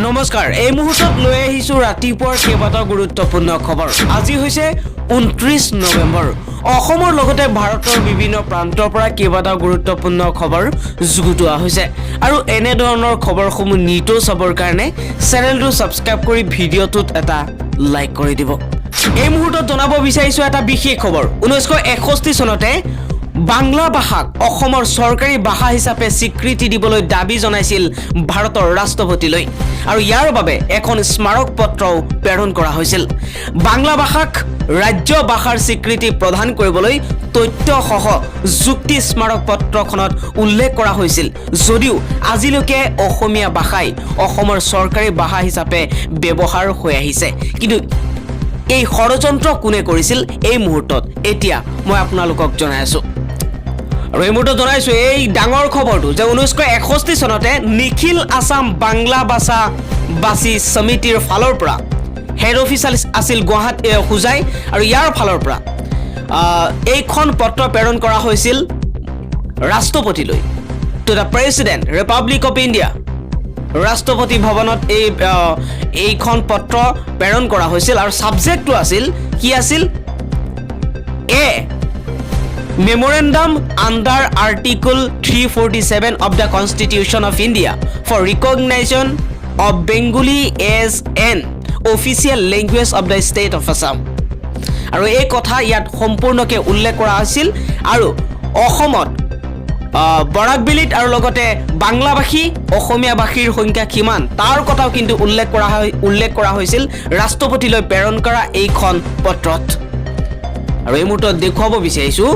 নমস্কাৰ এই মুহূৰ্তত লৈ আহিছো ৰাতিপুৱাৰ কেইবাটাও গুৰুত্বপূৰ্ণ খবৰ আজি হৈছে 29 নৱেম্বৰ অসমৰ লগতে ভাৰতৰ বিভিন্ন প্ৰান্তৰ পৰা কেইবাটাও গুৰুত্বপূৰ্ণ খবৰ যুগুতোৱা হৈছে আৰু এনে ধৰণৰ খবৰসমূহ নিতৌ চাবৰ কাৰণে চেনেলটো সাবস্ক্ৰাইব কৰি ভিডিঅ'টোত এটা লাইক কৰি দিব এই মুহূৰ্তত জনাব বিচাৰিছো এটা বিশেষ খবৰ 1961 চনতে বাংলা ভাষাক অসমৰ সৰকাৰি ভাষা হিচাপে স্বীকৃতি দিবলৈ দাবী জনাইছিল ভাৰতৰ ৰাষ্ট্ৰপতিলৈ আৰু ইয়াৰ বাবে এখন স্মাৰক পত্ৰও প্ৰেৰণ কৰা হৈছিল বাংলা ভাষাক ৰাজ্য ভাষাৰ স্বীকৃতি প্ৰদান কৰিবলৈ তথ্যসহ যুক্তি স্মাৰক পত্ৰখনত উল্লেখ কৰা হৈছিল যদিও আজিলৈকে অসমীয়া ভাষাই অসমৰ সৰকাৰি ভাষা হিচাপে ব্যৱহাৰ হৈ আহিছে কিন্তু এই ষড়যন্ত্ৰ কোনে কৰিছিল এই মুহূৰ্তত এতিয়া মই আপোনালোকক জনাই আছো আৰু এই মুহূৰ্তত জনাইছো এই ডাঙৰ খবৰটো যে 1961 চনতে নিখিল আসাম বাংলা ভাষা বাসী সমিতিৰ ফালৰ পৰা হেড অফিচাৰ আছিল গুৱাহাটী খুজাই আৰু ইয়াৰ ফালৰ পৰা এইখন পত্ৰ প্ৰেৰণ কৰা হৈছিল ৰাষ্ট্ৰপতিলৈ to the president republic of India ৰাষ্ট্ৰপতি ভৱনত এইখন পত্ৰ প্ৰেৰণ কৰা হৈছিল আৰু সাবজেক্টটো আছিল কি আছিল এ Memorandum under Article 347 of the Constitution of India for recognition of Bengali as an official language of the state of Assam. আৰু এই কথা ইয়াত সম্পূৰ্ণকৈ উল্লেখ কৰা আছিল আৰু অসমত বৰাকবেলিত আৰু লগতে বাংলাভাষী অসমীয়া ভাষীৰ সংখ্যা কিমান তাৰ কথাও কিন্তু উল্লেখ কৰা হৈছিল ৰাষ্ট্ৰপতিলৈ প্ৰেৰণ কৰা এইখন পত্ৰত আৰু এই মুহূৰ্তত দেখুৱাব বিচাৰিছো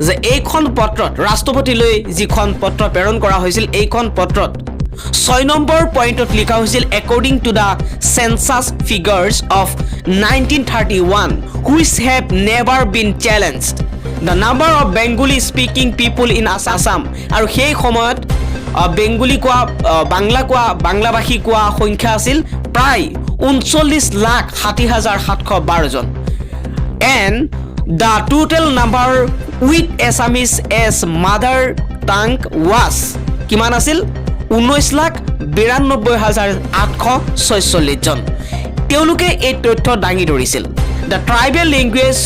যে এইখন পত্ৰত ৰাষ্ট্ৰপতিলৈ যিখন পত্ৰ প্ৰেৰণ কৰা হৈছিল এইখন পত্ৰত 6 নম্বৰ পইণ্টত লিখা হৈছিল according to the census figures of 1931 which have never been challenged the number of Bengali speaking people in Assam আৰু সেই সময়ত বেংগলী কোৱা বাংলাভাষী কোৱা সংখ্যা আছিল প্ৰায় 39,60,712 জন and the total number with Assamese as mother tongue was কিমান আছিল 19,92,846 জন তেওঁলোকে এই তথ্য দাঙি ধৰিছিল the tribal language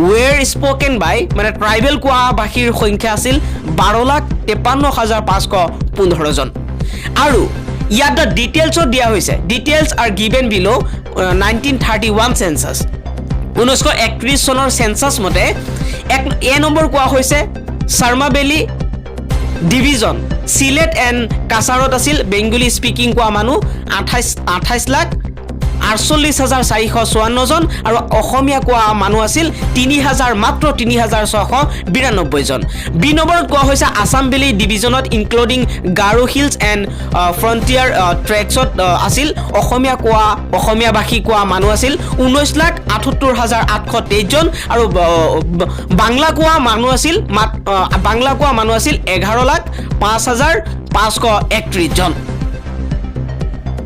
were spoken by মানে ট্ৰাইবেল কোৱা ভাষীৰ সংখ্যা আছিল 12,53,515 জন আৰু ইয়াত ডিটেইলছত দিয়া হৈছে details are given below 1931 census 1931 চনৰ সেন্সাস মতে এ নম্বৰ কোৱা হৈছে শৰ্মাবেলি ডিভিজন সিলেট এণ্ড কাছাৰত আছিল বেংগলী স্পিকিং কোৱা মানুহ 28,48,454 জন আৰু অসমীয়া কোৱা মানুহ আছিল 3,692 জন বি নম্বৰত কোৱা হৈছে আসাম ভেলী ডিভিজনত including Garo hills and frontier ট্ৰেক্সত আছিল অসমীয়া ভাষী কোৱা মানুহ আছিল 19,78,823 জন আৰু বাংলা কোৱা মানুহ আছিল 11,05,531 জন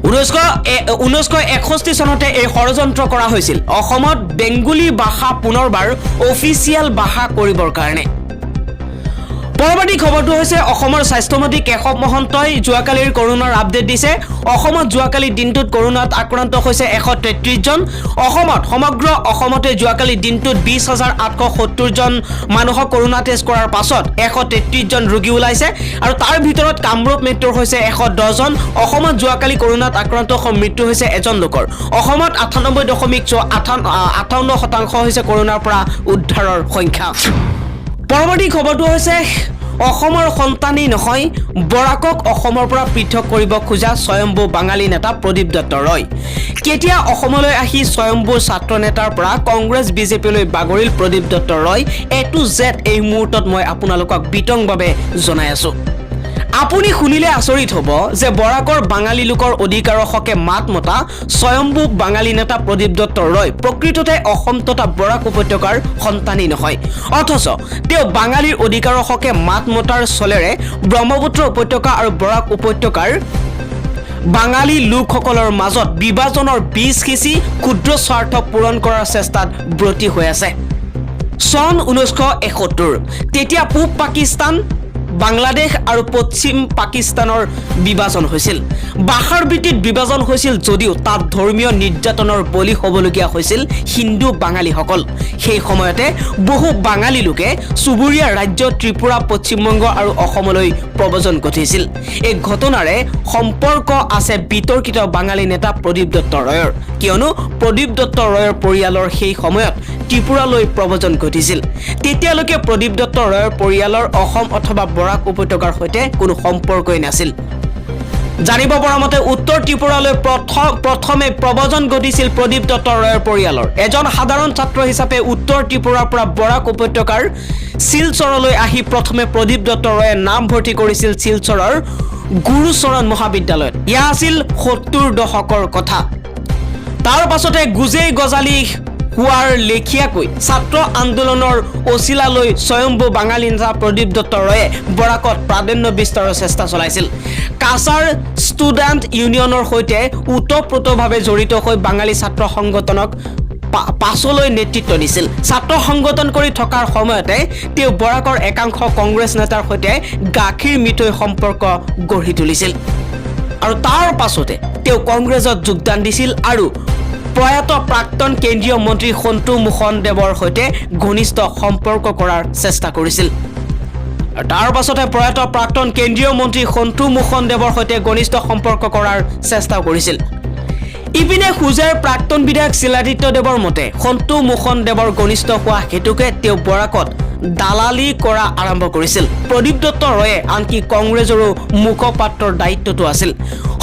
1961 চনতে এই ষড়যন্ত্ৰ কৰা হৈছিল অসমত বেংগলী ভাষা পুনৰবাৰ অফিচিয়েল ভাষা কৰিবৰ কাৰণে পৰৱৰ্তী খবৰটো হৈছে অসমৰ স্বাস্থ্যমন্ত্ৰী কেশৱ মহন্তই যোৱাকালিৰ কৰোনাৰ আপডেট দিছে অসমত যোৱাকালি দিনটোত কৰোনাত আক্ৰান্ত হৈছে 133 জন অসমত সমগ্ৰ অসমতে যোৱাকালি দিনটোত 20,870 জন মানুহক কৰোনা টেষ্ট কৰাৰ পাছত 133 জন ৰোগী ওলাইছে আৰু তাৰ ভিতৰত কামৰূপ মেট্ৰৰ হৈছে 110 জন অসমত যোৱাকালি কৰোনাত আক্ৰান্ত মৃত্যু হৈছে এজন লোকৰ অসমত 98.58% হৈছে কৰোনাৰ পৰা উদ্ধাৰৰ সংখ্যা পৰৱৰ্তী খবৰটো হৈছে অসমৰ সন্তানেই নহয় বৰাকক অসমৰ পৰা পৃথক কৰিব খোজা স্বয়ম্ভু বাঙালী নেতা প্ৰদীপ দত্ত ৰয় কেতিয়া অসমলৈ আহি স্বয়ম্ভু ছাত্ৰ নেতাৰ পৰা কংগ্ৰেছ বিজেপিলৈ বাগৰিল প্ৰদীপ দত্ত ৰয় এ টু জেড এই মুহূৰ্তত মই আপোনালোকক বিতংভাৱে জনাই আছো আপুনি শুনিলে আচৰিত হ'ব যে বৰাকৰ বাঙালী লোকৰ অধিকাৰৰ হকে মাত মতা স্বয়ম্ভু বাঙালী নেতা প্ৰদীপ দত্ত ৰয় প্ৰকৃততে অসম তথা বৰাক উপত্যকাৰ সন্তানেই নহয় অথচ তেওঁ বাঙালীৰ অধিকাৰৰ হকে মাত মতাৰ চলেৰে ব্ৰহ্মপুত্ৰ উপত্যকা আৰু বৰাক উপত্যকাৰ বাঙালী লোকসকলৰ মাজত বিভাজনৰ বীজ সিঁচি ক্ষুদ্ৰ স্বাৰ্থ পূৰণ কৰাৰ চেষ্টাত ব্ৰতী হৈ আছে চন 1971 তেতিয়া পূব পাকিস্তান বাংলাদেশ আৰু পশ্চিম পাকিস্তানৰ বিভাজন হৈছিল ভাষাৰ ভিত্তিত বিভাজন হৈছিল যদিও তাত ধৰ্মীয় নিৰ্যাতনৰ বলি হ'বলগীয়া হৈছিল হিন্দু বাঙালীসকল সেই সময়তে বহু বাঙালী লোকে চুবুৰীয়া ৰাজ্য ত্ৰিপুৰা পশ্চিমবংগ আৰু অসমলৈ প্ৰব্ৰজন ঘটিছিল এই ঘটনাৰে সম্পৰ্ক আছে বিতৰ্কিত বাঙালী নেতা প্ৰদীপ দত্ত ৰয়ৰ কিয়নো প্ৰদীপ দত্ত ৰয়ৰ পৰিয়ালৰ সেই সময়ত ত্ৰিপুৰালৈ প্ৰব্ৰজন ঘটিছিল তেতিয়ালৈকে প্ৰদীপ দত্ত ৰয়ৰ পৰিয়ালৰ অসম অথবা বৰাক উপত্যকাৰ সৈতে কোনো সম্পৰ্কই নাছিল জানিব পৰা মতে উত্তৰ ত্ৰিপুৰালৈ প্ৰথমে প্ৰব্ৰজন ঘটিছিল প্ৰদীপ দত্ত ৰয়ৰ পৰিয়ালৰ এজন সাধাৰণ ছাত্ৰ হিচাপে উত্তৰ ত্ৰিপুৰাৰ পৰা বৰাক উপত্যকাৰ শিলচৰলৈ আহি প্ৰথমে প্ৰদীপ দত্ত ৰয়ে নাম ভৰ্তি কৰিছিল শিলচৰৰ গুৰুচৰণ মহাবিদ্যালয়ত ইয়া আছিল 70 দশকৰ কথা তাৰ পাছতে গুজেই গজালি হোৱাৰ লেখিয়াকৈ ছাত্ৰ আন্দোলনৰ অচিলালৈ স্বয়ম্ভু বাঙালী নেতা প্ৰদীপ দত্ত ৰয়ে বৰাকত প্ৰাধান্য বিস্তাৰৰ চেষ্টা চলাইছিল কাছাৰ ষ্টুডেণ্ট ইউনিয়নৰ সৈতে ওতঃপ্ৰোতভাৱে জড়িত হৈ বাঙালী ছাত্ৰ সংগঠনক পাছলৈ নেতৃত্ব দিছিল ছাত্ৰ সংগঠন কৰি থকাৰ সময়তে তেওঁ বৰাকৰ একাংশ কংগ্ৰেছ নেতাৰ সৈতে গাখীৰ মিঠৈ সম্পৰ্ক গঢ়ি তুলিছিল আৰু তাৰ পাছতে তেওঁ কংগ্ৰেছত যোগদান দিছিল আৰু প্ৰয়াত প্ৰাক্তন কেন্দ্ৰীয় মন্ত্ৰী সন্তু মোহন দেৱৰ সৈতে ঘনিষ্ঠ সম্পৰ্ক কৰাৰ চেষ্টা কৰিছিল তাৰ পাছতে প্ৰয়াত প্ৰাক্তন কেন্দ্ৰীয় মন্ত্ৰী সন্তু মোহন দেৱৰ সৈতে ঘনিষ্ঠ সম্পৰ্ক কৰাৰ চেষ্টা কৰিছিল ইপিনে খুজেৰ প্ৰাক্তন বিধায়ক শিলাদিত্য দেৱৰ মতে সন্তু মোহন দেৱৰ ঘনিষ্ঠ হোৱা হেতুকে তেওঁ বৰাকত দালালি কৰা আৰম্ভ কৰিছিল প্ৰদীপ দত্ত ৰয়ে আনকি কংগ্ৰেছৰো মুখপাত্ৰৰ দায়িত্বটো আছিল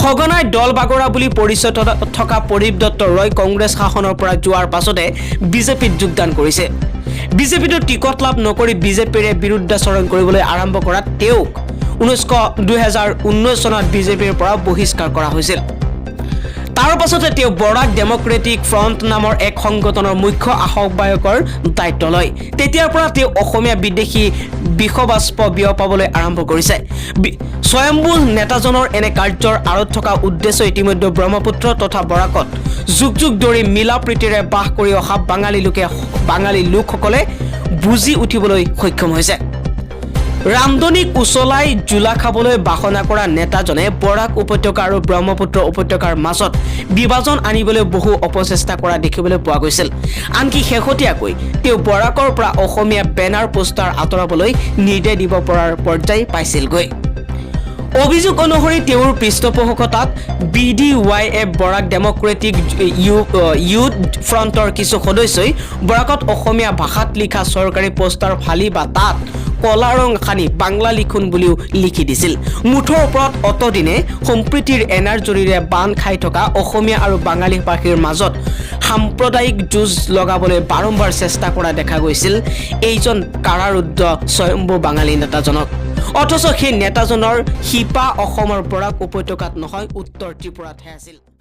সঘনাই দল বাগৰা বুলি পৰিচয় থকা প্ৰদীপ দত্ত ৰয় কংগ্ৰেছ শাসনৰ পৰা যোৱাৰ পাছতে বিজেপিত যোগদান কৰিছে বিজেপিটো টিকট লাভ নকৰি বিজেপিৰে বিৰুদ্ধাচৰণ কৰিবলৈ আৰম্ভ কৰাত তেওঁক 2019 চনত বিজেপিৰ পৰা বহিষ্কাৰ কৰা হৈছিল তাৰ পাছতে তেওঁ বৰাক ডেমক্ৰেটিক ফ্ৰণ্ট নামৰ এক সংগঠনৰ মুখ্য আহ্বায়কৰ দায়িত্ব লয় তেতিয়াৰ পৰা তেওঁ অসমীয়া বিদেশী বিশ্ববাস্প বিয়পাবলৈ আৰম্ভ কৰিছে স্বয়ম্ভু নেতাজনৰ এনে কাৰ্যৰ আঁৰত থকা উদ্দেশ্য ইতিমধ্যে ব্ৰহ্মপুত্ৰ তথা বৰাকত যুগ যুগ ধৰি মিলা প্ৰীতিৰে বাস কৰি অহা বাঙালী লোকসকলে বুজি উঠিবলৈ সক্ষম হৈছে ৰামদনিক উচলাই জুলা খাবলৈ বাসনা কৰা নেতাজনে বৰাক উপত্যকা আৰু ব্ৰহ্মপুত্ৰ উপত্যকাৰ মাজত বিভাজন আনিবলৈ বহু অপচেষ্টা কৰা দেখিবলৈ পোৱা গৈছিল আনকি শেহতীয়াকৈ তেওঁ বৰাকৰ পৰা অসমীয়া বেনাৰ পোষ্টাৰ আঁতৰাবলৈ নিৰ্দেশ দিব পৰাৰ পৰ্যায় পাইছিলগৈ অভিযোগ অনুসৰি তেওঁৰ পৃষ্ঠপোষকতাত BDYF বৰাক ডেমক্ৰেটিক ইউথ ফ্ৰণ্টৰ কিছু সদস্যই বৰাকত অসমীয়া ভাষাত লিখা চৰকাৰী পোষ্টাৰ ফালি বা তাত কলা ৰং খানি বাংলা লিখুন বুলিও লিখি দিছিল মুঠৰ ওপৰত অতদিনে সম্প্ৰীতিৰ এনাৰ্জৰীৰে বান খাই থকা অসমীয়া আৰু বাঙালী ভাষীৰ মাজত সাম্প্ৰদায়িক যুঁজ লগাবলৈ বাৰম্বাৰ চেষ্টা কৰা দেখা গৈছিল এইজন কাৰাৰুদ্ধ স্বয়ম্ভু বাঙালী নেতাজনক অথচ সেই নেতাজনৰ শিপা অসমৰ বৰাক উপত্যকাত নহয় উত্তৰ ত্ৰিপুৰাতহে আছিল